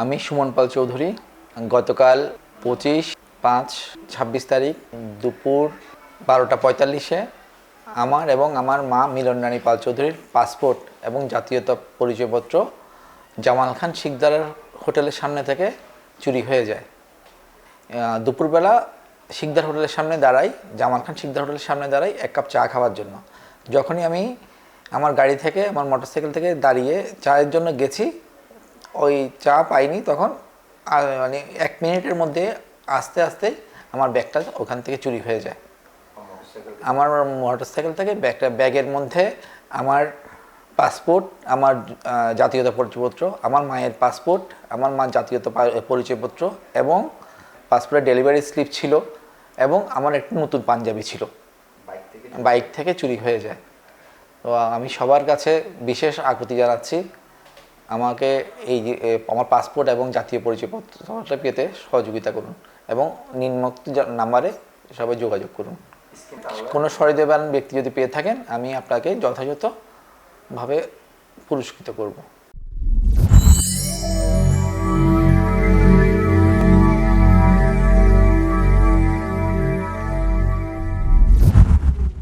আমি সুমন পাল চৌধুরী। গতকাল 25/5/26 তারিখ দুপুর 12:45-এ আমার এবং আমার মা মিলন রানী পাল চৌধুরীর পাসপোর্ট এবং জাতীয়তা পরিচয়পত্র জামাল খান শিকদারের হোটেলের সামনে থেকে চুরি হয়ে যায়। দুপুরবেলা শিকদার হোটেলের সামনে দাঁড়াই, জামাল খান শিকদার হোটেলের সামনে দাঁড়াই এক কাপ চা খাওয়ার জন্য। যখনই আমি আমার গাড়ি থেকে, আমার মোটরসাইকেল থেকে দাঁড়িয়ে চায়ের জন্য গেছি, ওই চা পাইনি। তখন মানে 1 মিনিটের মধ্যে আস্তে আস্তে আমার ব্যাগটা ওখান থেকে চুরি হয়ে যায়। আমার মোটরসাইকেল থেকে ব্যাগের মধ্যে আমার পাসপোর্ট, আমার জাতীয়তা পরিচয়পত্র, আমার মায়ের পাসপোর্ট, আমার মার জাতীয়তা পরিচয়পত্র এবং পাসপোর্টের ডেলিভারি স্লিপ ছিল এবং আমার একটি নতুন পাঞ্জাবি ছিল। বাইক থেকে চুরি হয়ে যায়। তো আমি সবার কাছে বিশেষ আকুতি জানাচ্ছি, আমাকে আমার পাসপোর্ট এবং জাতীয় পরিচয়পত্রটা পেতে সহযোগিতা করুন এবং নিম্নোক্ত নাম্বারে সবাই যোগাযোগ করুন। কোনো সহৃদয়বান ব্যক্তি যদি পেয়ে থাকেন, আমি আপনাকে যথাযথভাবে পুরস্কৃত করব।